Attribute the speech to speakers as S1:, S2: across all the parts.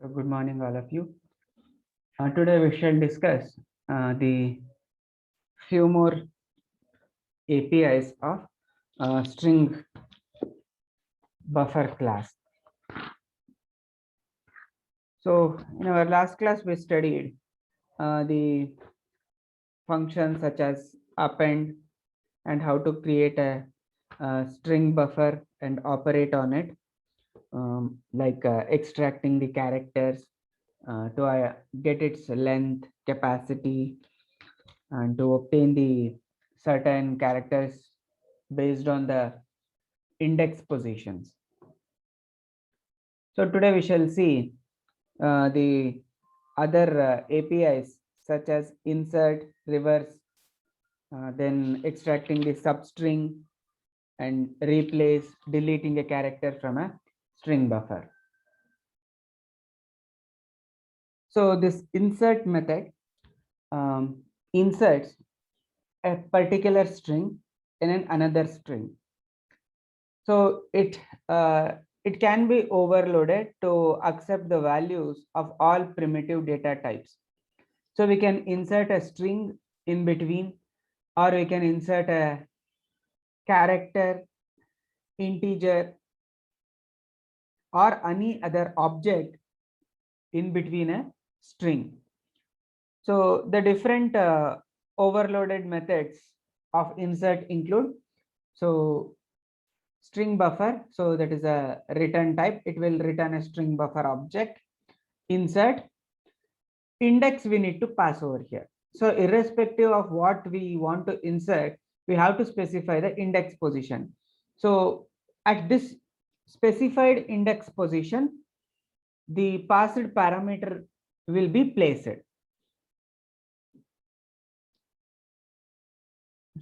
S1: So good morning, all of you. Today we shall discuss the few more APIs of string buffer class. So in our last class, we studied the functions such as append and how to create a string buffer and operate on it, like extracting the characters to get its length, capacity, and to obtain the certain characters based on the index positions. So today we shall see the other APIs such as insert, reverse, then extracting the substring and replace, deleting a character from a string buffer. So this insert method inserts a particular string in another string. So it can be overloaded to accept the values of all primitive data types. So we can insert a string in between, or we can insert a character, integer, or any other object in between a string. So the different overloaded methods of insert include, so string buffer, so that is a return type, it will return a string buffer object. Insert, index we need to pass over here. So irrespective of what we want to insert, we have to specify the index position. So at this specified index position, the passed parameter will be placed.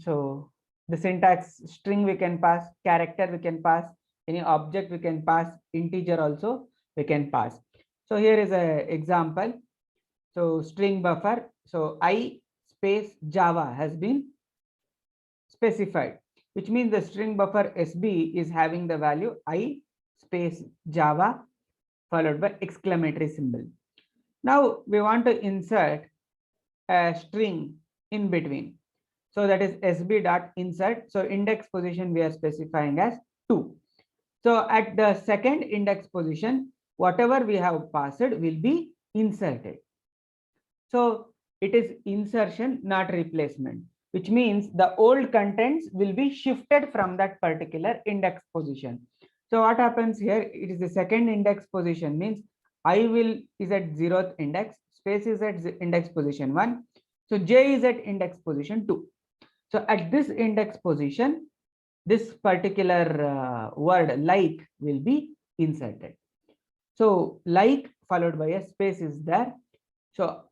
S1: So the syntax, string we can pass, character we can pass, any object we can pass, integer also we can pass. So here is a example. So string buffer, so I space Java has been specified, which means the string buffer SB is having the value I space Java followed by exclamatory symbol. Now we want to insert a string in between. So that is SB dot insert. So index position we are specifying as 2. So at the second index position, whatever we have passed will be inserted. So it is insertion, not replacement, which means the old contents will be shifted from that particular index position. So what happens here? It is the second index position, means I will is at 0th index, space is at index position 1. So J is at index position 2. So at this index position, this particular word like will be inserted. So like followed by a space is there. So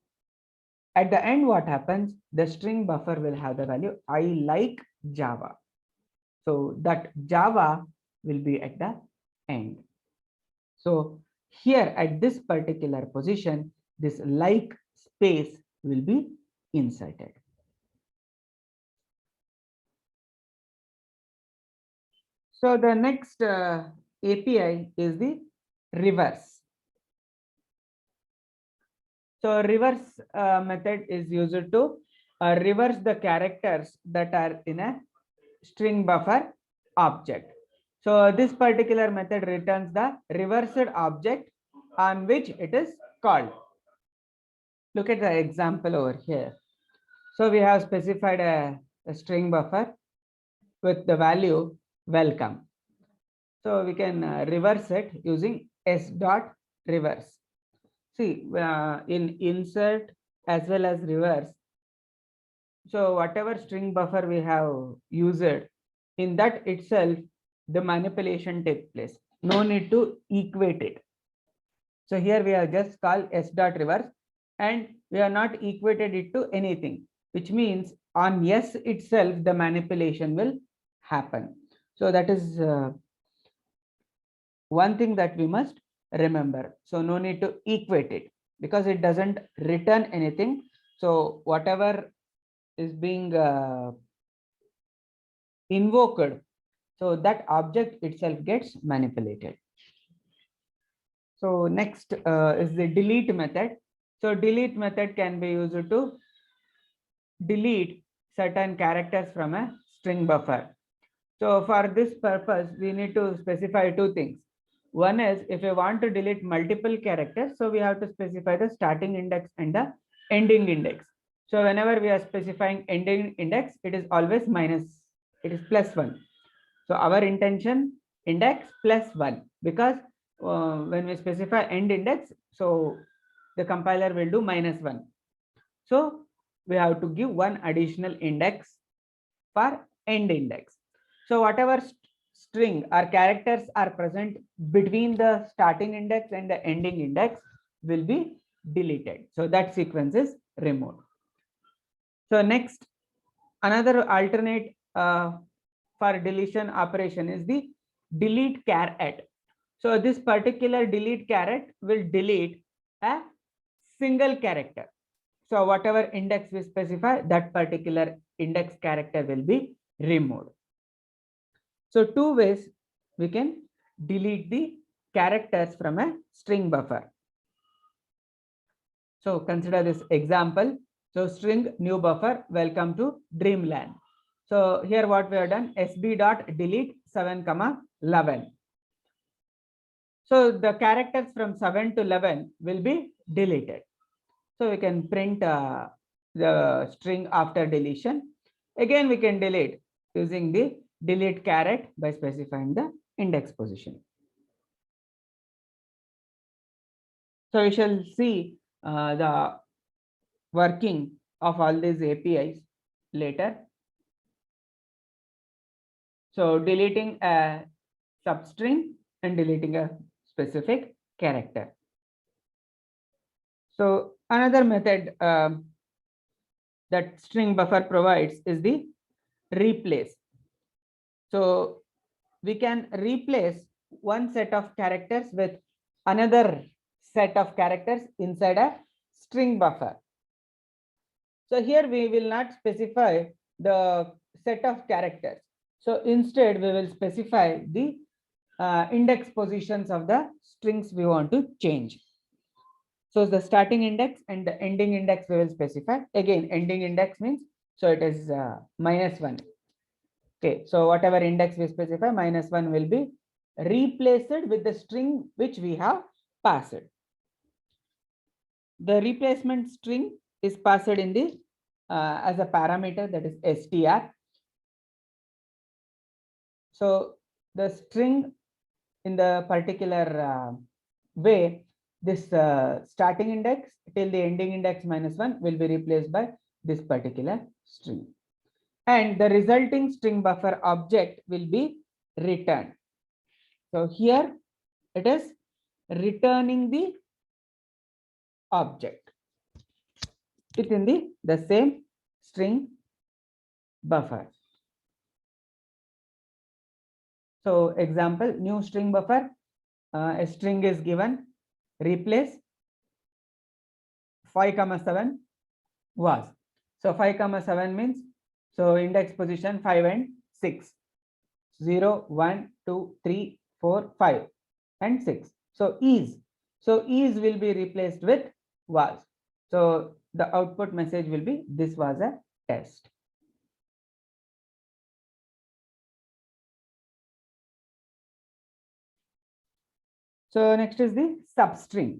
S1: at the end, what happens? The string buffer will have the value I like Java. So that Java will be at the end. So here at this particular position, this like space will be inserted. So the next API is the reverse. So reverse method is used to reverse the characters that are in a string buffer object. So this particular method returns the reversed object on which it is called. Look at the example over here. So we have specified a string buffer with the value welcome. So we can reverse it using s dot reverse. See, in insert as well as reverse. So whatever string buffer we have used, in that itself, the manipulation takes place. No need to equate it. So here we have just called s dot reverse, and we have not equated it to anything, which means on s itself, the manipulation will happen. So that is one thing that we must remember. So no need to equate it because it doesn't return anything. So whatever is being invoked, so that object itself gets manipulated. So next is the delete method. So delete method can be used to delete certain characters from a string buffer. So for this purpose, we need to specify two things. One is if you want to delete multiple characters, so we have to specify the starting index and the ending index. So whenever we are specifying ending index, it is always minus, it is +1. So our intention index +1, because when we specify end index, so the compiler will do -1. So we have to give one additional index for end index. So whatever string or characters are present between the starting index and the ending index will be deleted. So that sequence is removed. So next, another alternate for deletion operation is the delete char at. So this particular delete char will delete a single character. So whatever index we specify, that particular index character will be removed. So two ways we can delete the characters from a string buffer. So consider this example. So string new buffer, welcome to Dreamland. So here what we have done, sb.delete 7,11. So the characters from 7 to 11 will be deleted. So we can print the string after deletion. Again, we can delete using the delete char by specifying the index position. So we shall see the working of all these APIs later. So deleting a substring and deleting a specific character. So another method that string buffer provides is the replace. So we can replace one set of characters with another set of characters inside a string buffer. So here we will not specify the set of characters. So instead we will specify the index positions of the strings we want to change. So the starting index and the ending index we will specify. Again, ending index means, so it is -1. Okay, so whatever index we specify, -1 will be replaced with the string which we have passed. The replacement string is passed in the as a parameter, that is str. So the string in the particular way, this starting index till the ending index -1 will be replaced by this particular string, and the resulting string buffer object will be returned. So here it is returning the object within the same string buffer. So example, new string buffer, a string is given, replace 5,7 was. So 5,7 means, so index position 5 and 6, 0, 1, 2, 3, 4, 5 and 6. So is will be replaced with was. So the output message will be, this was a test. So next is the substring.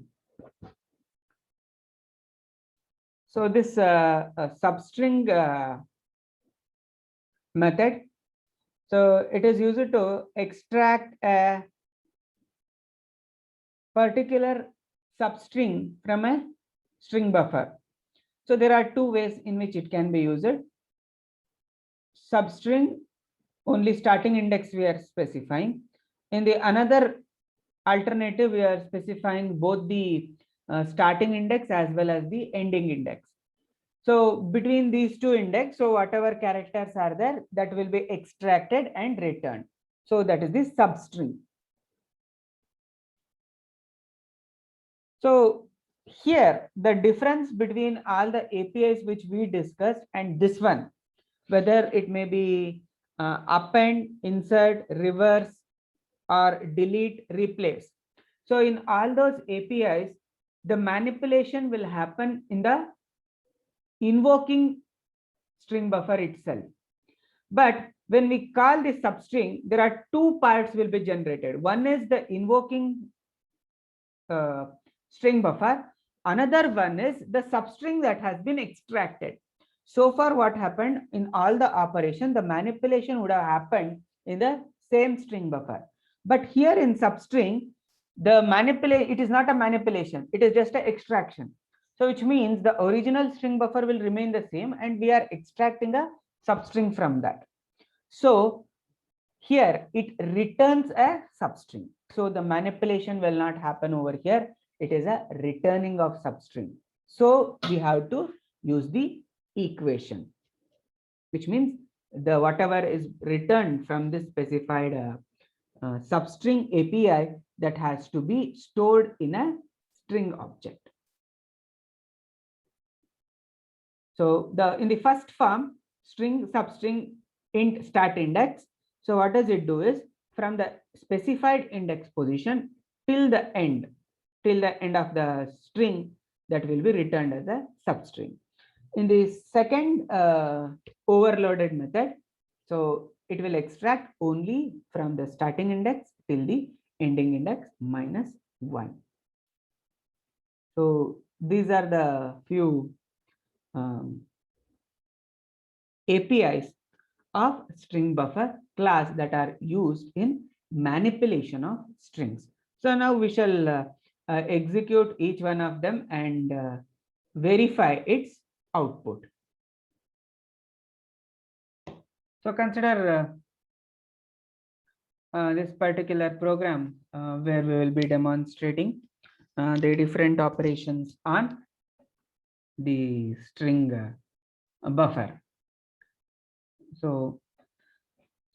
S1: So this substring method, so it is used to extract a particular substring from a string buffer. So there are two ways in which it can be used. Substring, only starting index we are specifying. In the another alternative, we are specifying both the starting index as well as the ending index. So between these two index, so whatever characters are there, that will be extracted and returned. So that is the substring. So here the difference between all the APIs which we discussed and this one, whether it may be append, insert, reverse, or delete, replace. So in all those APIs, the manipulation will happen in the invoking string buffer itself. But when we call the substring, there are two parts will be generated. One is the invoking string buffer. Another one is the substring that has been extracted. So far, what happened in all the operation, the manipulation would have happened in the same string buffer. But here in substring, the manipulation, it is not a manipulation, it is just an extraction. So which means the original string buffer will remain the same and we are extracting a substring from that. So here it returns a substring. So the manipulation will not happen over here. It is a returning of substring. So we have to use the equation, which means the whatever is returned from this specified substring API, that has to be stored in a string object. So in the first form, string substring int start index. So what does it do is from the specified index position till the end of the string, that will be returned as a substring. In the second overloaded method, so it will extract only from the starting index till the ending index -1. So these are the few APIs of string buffer class that are used in manipulation of strings. So now we shall execute each one of them and verify its output. So consider this particular program where we will be demonstrating the different operations on the string buffer. So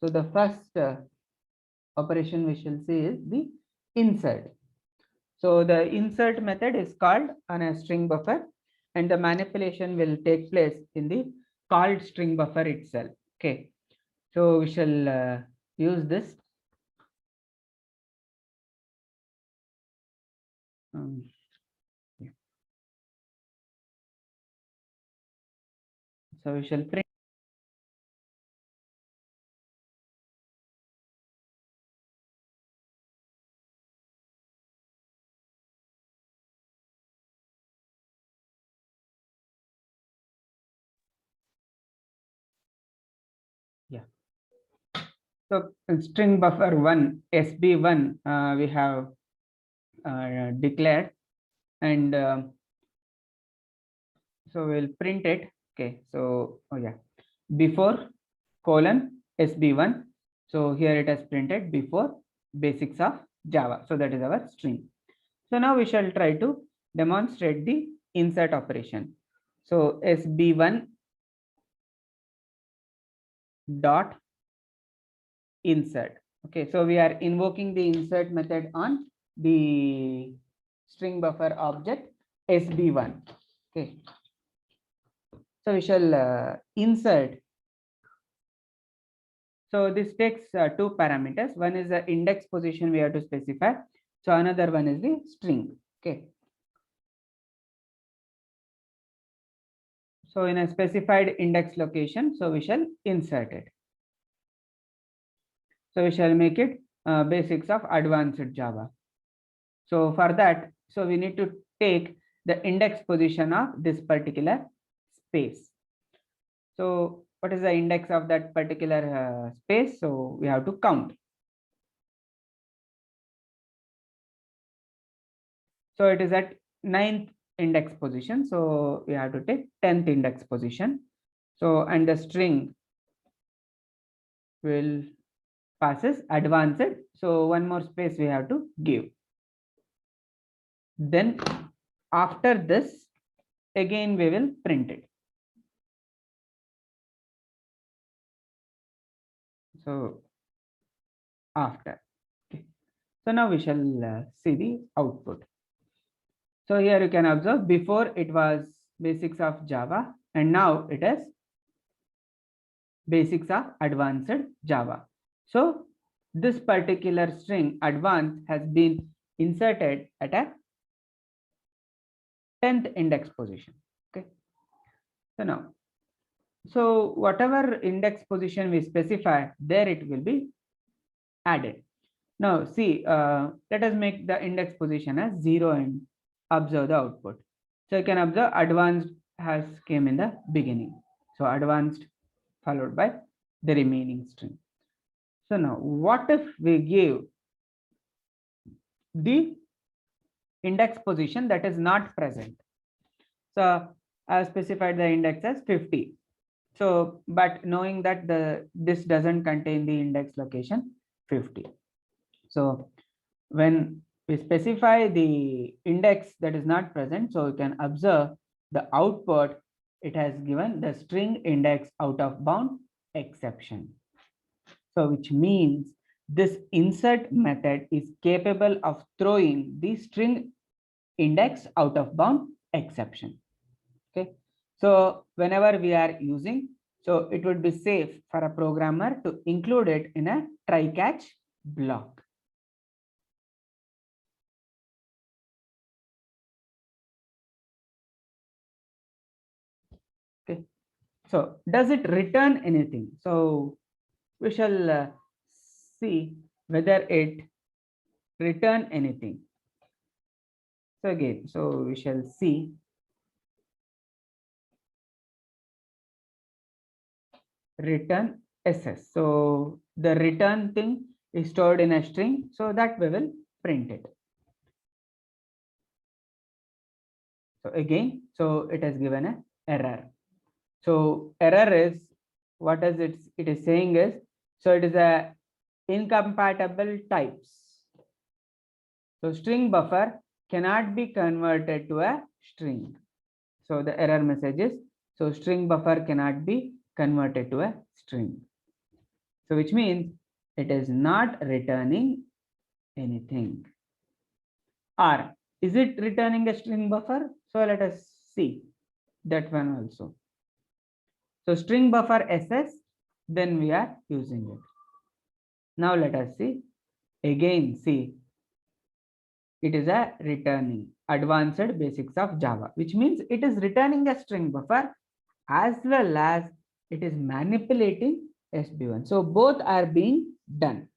S1: the first operation we shall see is the insert. So the insert method is called on a string buffer, and the manipulation will take place in the called string buffer itself. Okay, so we shall use this. Yeah. So we shall print. Yeah. So string buffer 1 SB1 we have declared, and so we'll print it. Okay, so before colon SB1. So here it has printed before basics of Java. So that is our string. So now we shall try to demonstrate the insert operation. So SB1 dot insert. Okay, so we are invoking the insert method on the string buffer object SB1. Okay, so we shall insert. So this takes two parameters. One is the index position we have to specify. So another one is the string. Okay. So in a specified index location, so we shall insert it. So we shall make it basics of advanced Java. So for that, so we need to take the index position of this particular space. So what is the index of that particular space? So we have to count. So it is at 9th index position. So we have to take 10th index position. So and the string will passes advanced. So one more space we have to give. Then after this, again we will print it. So after. Okay. So now we shall see the output. So here you can observe before it was basics of Java, and now it is basics of advanced Java. So this particular string advanced has been inserted at a 10th index position. Okay. So now, so whatever index position we specify, there it will be added. Now see, let us make the index position as 0 and observe the output. So you can observe advanced has came in the beginning. So advanced followed by the remaining string. So now what if we give the index position that is not present? So I have specified the index as 50. So, but knowing that this doesn't contain the index location 50. So when we specify the index that is not present, so you can observe the output, it has given the string index out of bound exception. So which means this insert method is capable of throwing the string index out of bound exception. Okay. So whenever we are using, so it would be safe for a programmer to include it in a try catch block. Okay. So does it return anything? So we shall see whether it return anything. So again, so we shall see return SS. So the return thing is stored in a string, so that we will print it. So again, so it has given a error. So error is what is it is saying is, so it is a incompatible types. So string buffer cannot be converted to a string. So the error message is, so string buffer cannot be converted to a string. So which means it is not returning anything. Or is it returning a string buffer? So let us see that one also. So string buffer SS, then we are using it. Now let us see again. See, it is a returning advanced basics of Java, which means it is returning a string buffer as well as it is manipulating SB1. So both are being done.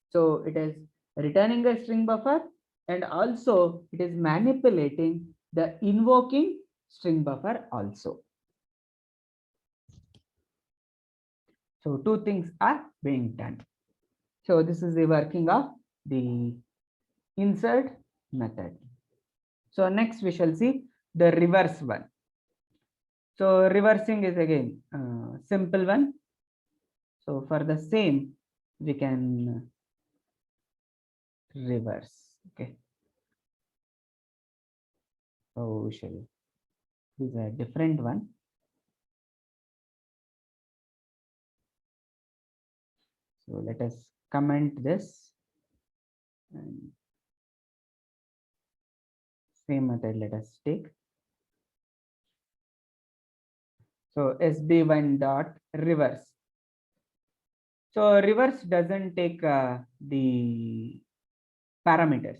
S1: So it is returning a string buffer and also it is manipulating the invoking string buffer also. So two things are being done. So this is the working of the insert method. So next we shall see the reverse one. So reversing is again simple one. So for the same we can reverse. Okay. So we shall use a different one. So let us comment this and same method let us take. So SB1 dot reverse. So reverse doesn't take the parameters.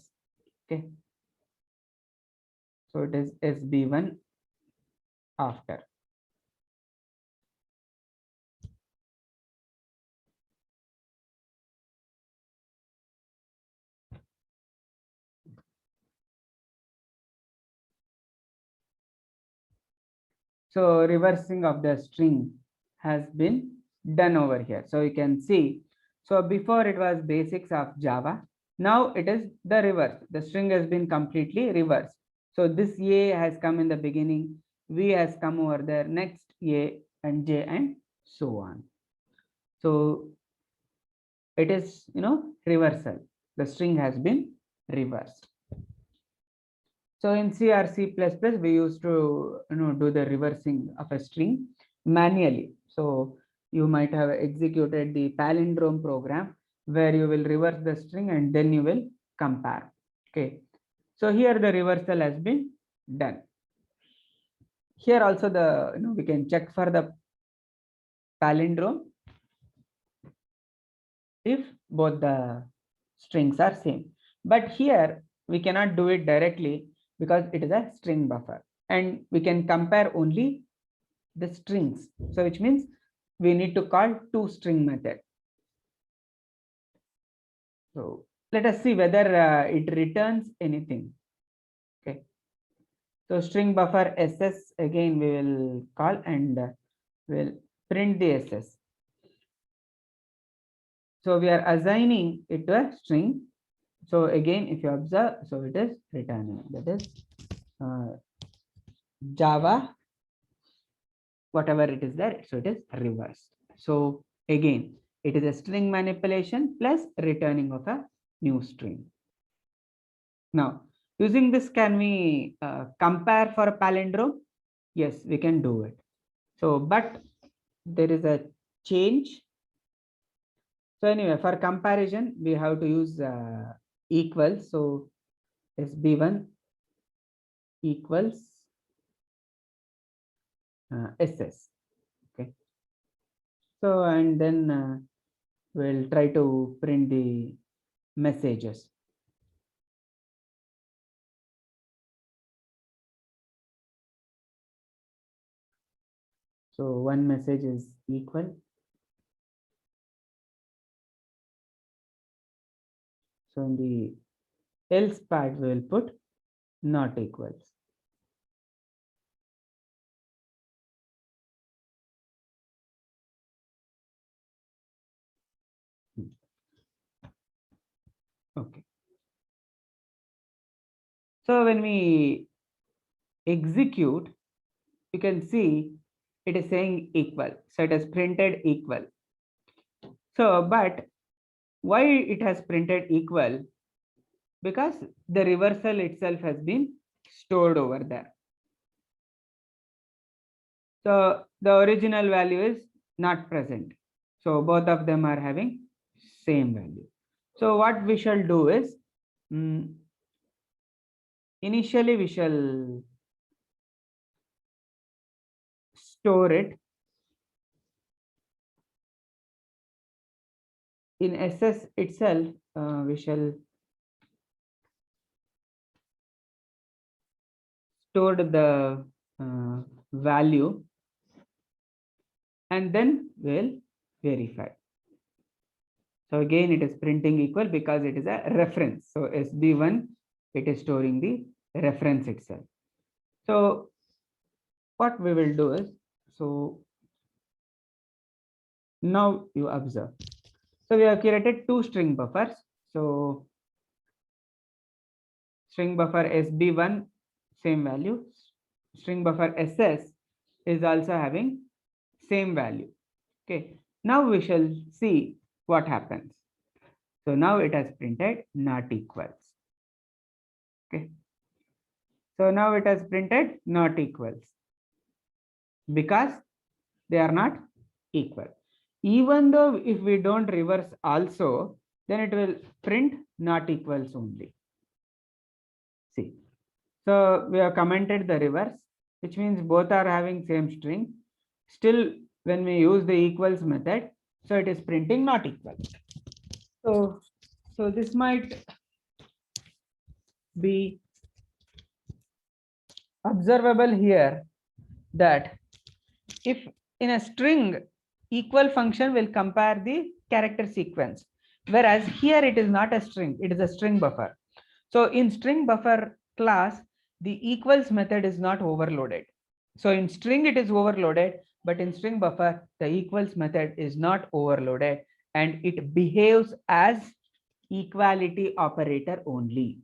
S1: Okay. So it is SB1 after. So reversing of the string has been done over here. So you can see, so before it was basics of Java. Now it is the reverse. The string has been completely reversed. So this A has come in the beginning, V has come over there, next A and J and so on. So it is, reversal. The string has been reversed. So in C or C++, we used to do the reversing of a string manually. So you might have executed the palindrome program where you will reverse the string and then you will compare. Okay. So here the reversal has been done. Here also we can check for the palindrome if both the strings are same. But here we cannot do it directly because it is a string buffer, and we can compare only the strings. So which means we need to call toString method. So let us see whether it returns anything. Okay. So string buffer SS again we will call, and we'll print the SS. So we are assigning it to a string. So again, if you observe, so it is returning, that is Java, whatever it is there, so it is reversed. So again, it is a string manipulation plus returning of a new string. Now, using this, can we compare for a palindrome? Yes, we can do it. So, but there is a change. So anyway, for comparison, we have to use equals. So SB1 equals SS. Okay. So, and then we'll try to print the messages. So one message is equal. So in the else part, we will put not equals. Okay. So when we execute, you can see it is saying equal. So it has printed equal. So, but why it has printed equal? Because the reversal itself has been stored over there. So the original value is not present. So both of them are having same value. So what we shall do is, initially we shall store it in SS itself. We shall store the value, and then we'll verify. So again, it is printing equal because it is a reference. So SB1, it is storing the reference itself. So what we will do is, so now you observe. So we have created two string buffers. So string buffer SB1, same value. String buffer SS is also having same value. Okay. Now we shall see what happens. So now it has printed not equals. Okay. So now it has printed not equals because they are not equal. Even though if we don't reverse also, then it will print not equals only. See, so we have commented the reverse, which means both are having same string. Still, when we use the equals method, so it is printing not equal. So this might be observable here, that if in a string, equal function will compare the character sequence, whereas here it is not a string, it is a string buffer. So in string buffer class, the equals method is not overloaded. So in string it is overloaded, but in string buffer the equals method is not overloaded, and it behaves as equality operator only.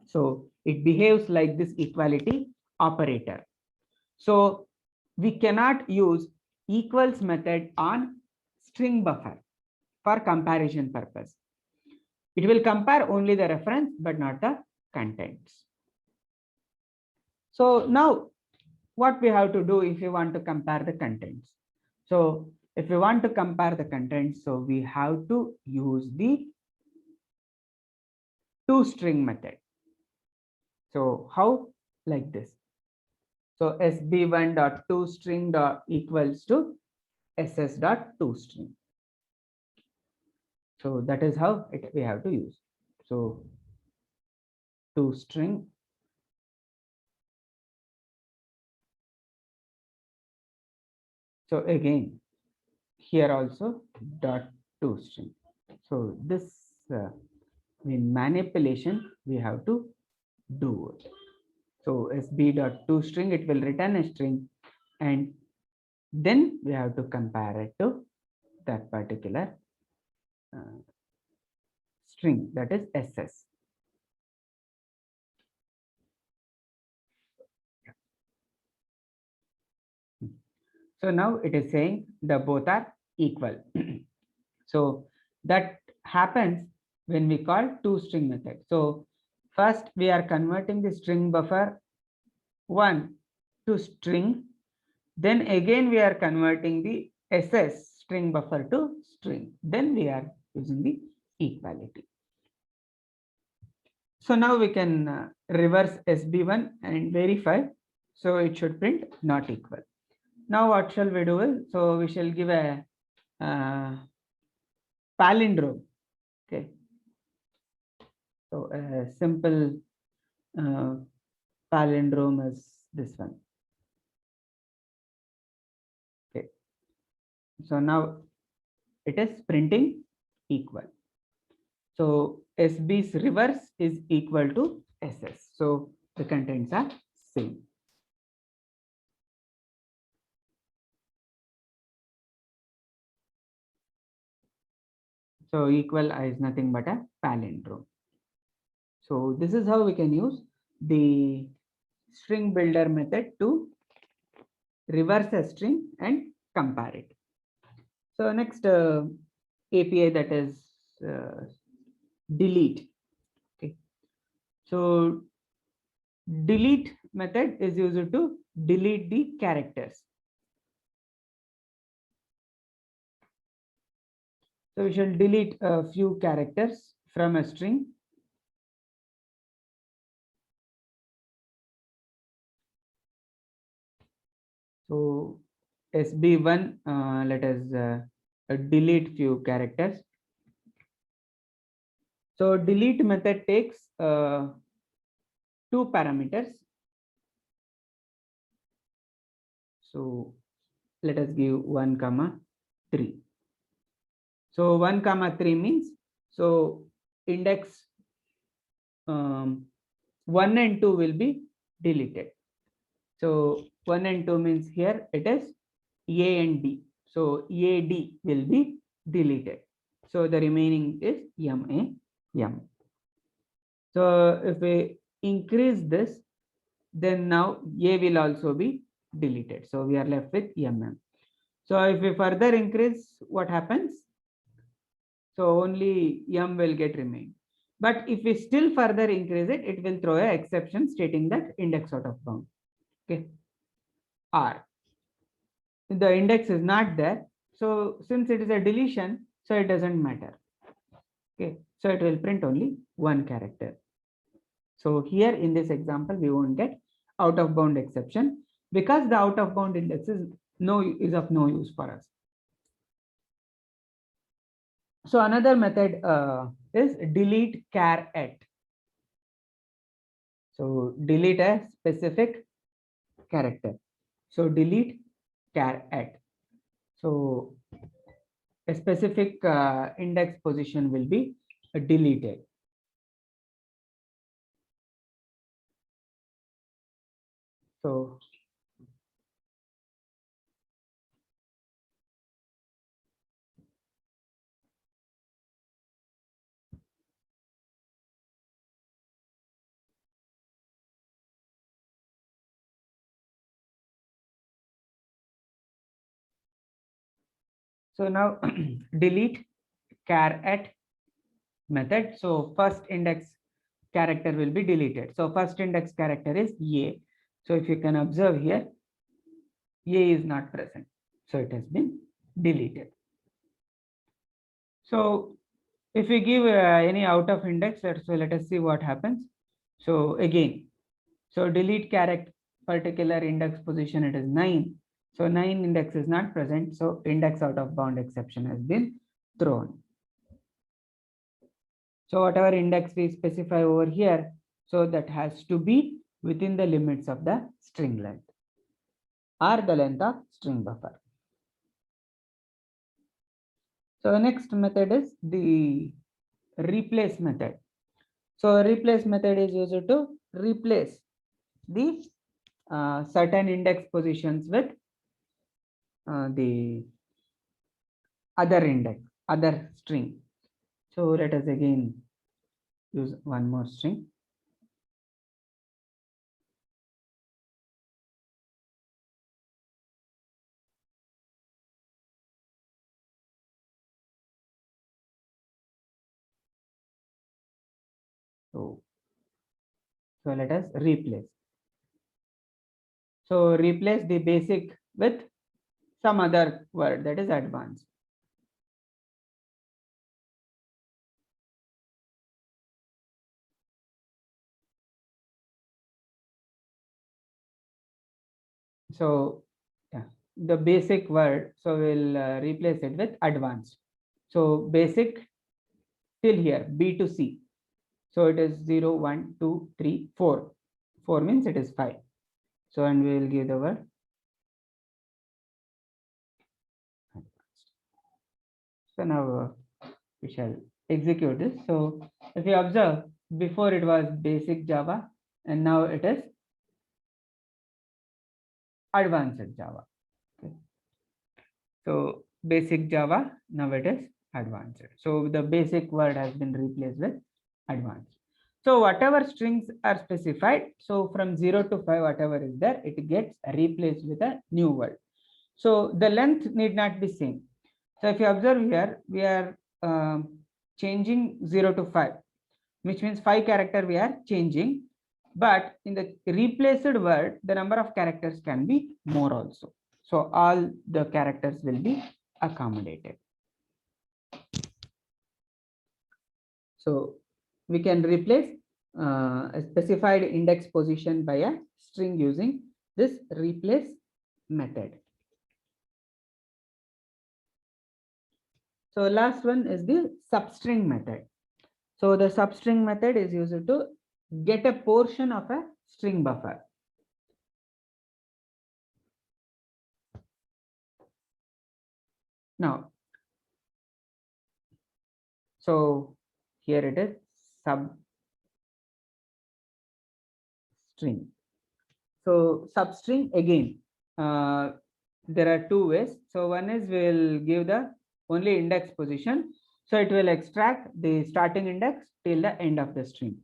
S1: So it behaves like this equality operator. So we cannot use equals method on string buffer for comparison purpose. It will compare only the reference but not the contents. So now what we have to do if you want to compare the contents? So if we want to compare the contents, so we have to use the toString method. So how? Like this. So sb1.toString equals to ss.toString. So that is how we have to use. So toString. So again, here also dot toString. So this in manipulation we have to do it. So sb dot toString, it will return a string, and then we have to compare it to that particular string, that is ss. So now it is saying the both are equal. So that happens when we call toString method. So first we are converting the string buffer 1 to string, then again we are converting the ss string buffer to string, then we are using the equality. So now we can reverse SB1 and verify. So it should print not equal. Now what shall we do? So we shall give a palindrome. Okay. So a simple palindrome is this one. Okay. So now it is printing equal. So SB's reverse is equal to SS. So the contents are same. So equal is nothing but a palindrome. So this is how we can use the string builder method to reverse a string and compare it. So next API, that is delete. Okay. So delete method is used to delete the characters. So we shall delete a few characters from a string. So SB1, let us delete few characters. So delete method takes 2 parameters. So let us give 1, 3. So 1, 3 means, so index 1 and 2 will be deleted. So 1 and 2 means here it is A and D. So AD will be deleted. So the remaining is MA, M. So if we increase this, then now A will also be deleted. So we are left with MM. So if we further increase, what happens? So only M will get remain. But if we still further increase it, it will throw an exception stating that index out of bound. Okay. R. The index is not there. So since it is a deletion, so it doesn't matter. Okay. So it will print only 1 character. So here in this example, we won't get out of bound exception because the out of bound index is of no use for us. So another method is delete char at. So delete a specific character. So delete char at. So a specific index position will be deleted. So now delete char at method. So first index character will be deleted. So first index character is A. So if you can observe here, A is not present. So it has been deleted. So if we give any out of index, so let us see what happens. So again, so delete character particular index position, it is 9. So 9 index is not present. So index out of bound exception has been thrown. So whatever index we specify over here, So that has to be within the limits of the string length or the length of string buffer. So next method is the replace method. So replace method is used to replace the certain index positions with the other index, other string. So let us again use one more string. So let us replace. So replace the basic with some other word, that is advanced. So yeah, the basic word, so we'll replace it with advanced. So basic till here, B to C. So it is 0, 1, 2, 3, 4. 4 means it is 5. So and we will give the word. So now we shall execute this. So if you observe, before it was basic Java and now it is advanced Java. Okay. So basic Java, now it is advanced. So the basic word has been replaced with advanced. So whatever strings are specified, so from 0 to 5, whatever is there, it gets replaced with a new word. So the length need not be same. So if you observe here, we are changing 0 to 5, which means 5 character we are changing. But in the replaced word, the number of characters can be more also. So all the characters will be accommodated. So we can replace a specified index position by a string using this replace method. So last one is the substring method. So the substring method is used to get a portion of a string buffer. Now, so here it is substring. So substring again, there are two ways. So one is we'll give the only index position. So it will extract the starting index till the end of the string.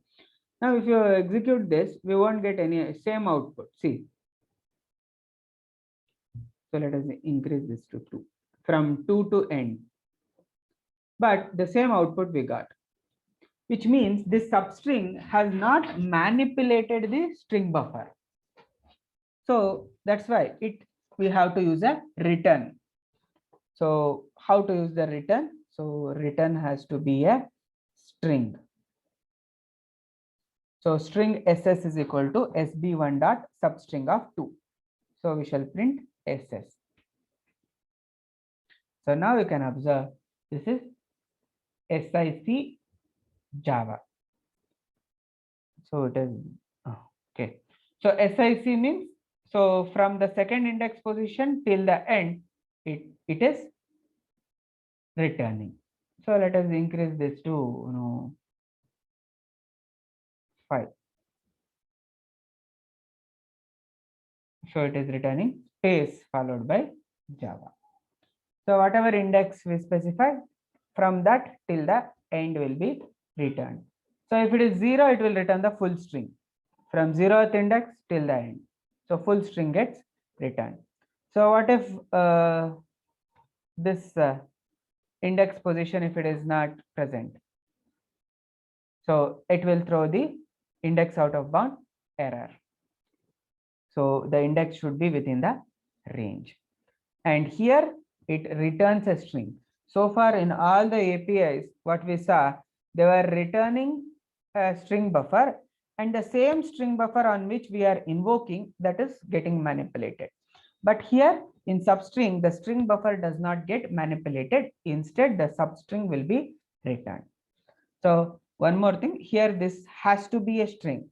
S1: Now, if you execute this, we won't get any same output. See. So let us increase this to 2 from 2 to end. But the same output we got, which means this substring has not manipulated the string buffer. So that's why we have to use a return. So how to use the return? So return has to be a string. So string ss is equal to sb1 dot substring of 2. So we shall print ss. So now you can observe this is SIC Java. So it is okay. So SIC means, so from the second index position till the end, it is returning. So let us increase this to 5. So it is returning space followed by Java. So whatever index we specify, from that till the end will be returned. So if it is 0, it will return the full string from 0th index till the end. So full string gets returned. So what if this index position, if it is not present? So it will throw the index out of bound error. So the index should be within the range. And here it returns a string. So far in all the APIs, what we saw, they were returning a string buffer, and the same string buffer on which we are invoking, that is getting manipulated. But here in substring, the string buffer does not get manipulated. Instead, the substring will be returned. So one more thing here, this has to be a string.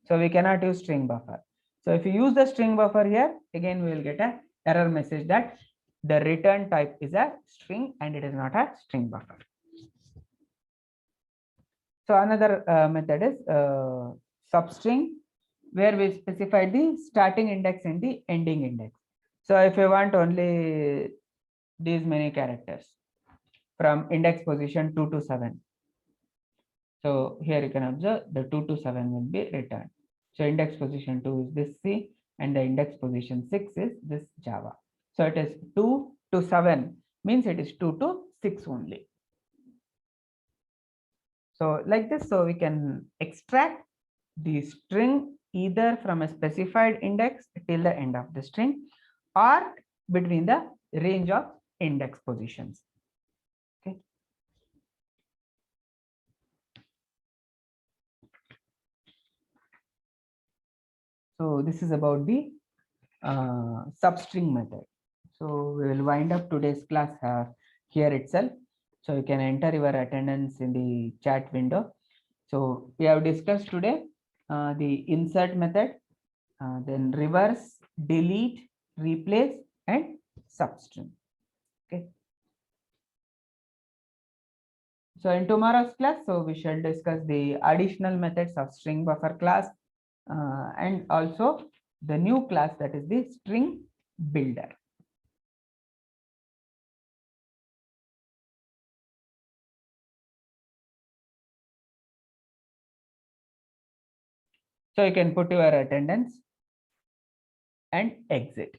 S1: So we cannot use string buffer. So if you use the string buffer here, again, we will get a error message that the return type is a string and it is not a string buffer. So another method is substring, where we specify the starting index and the ending index. So if you want only these many characters from index position 2 to 7. So here you can observe the 2 to 7 will be returned. So index position 2 is this C and the index position 6 is this Java. So it is 2 to 7 means it is 2 to 6 only. So like this, so we can extract the string either from a specified index till the end of the string or between the range of index positions. Okay. So this is about the substring method. So we will wind up today's class here itself. So you can enter your attendance in the chat window. So we have discussed today the insert method, then reverse, delete, replace, and substring. Okay. So in tomorrow's class, so we shall discuss the additional methods of string buffer class and also the new class, that is the string builder. So you can put your attendance and exit.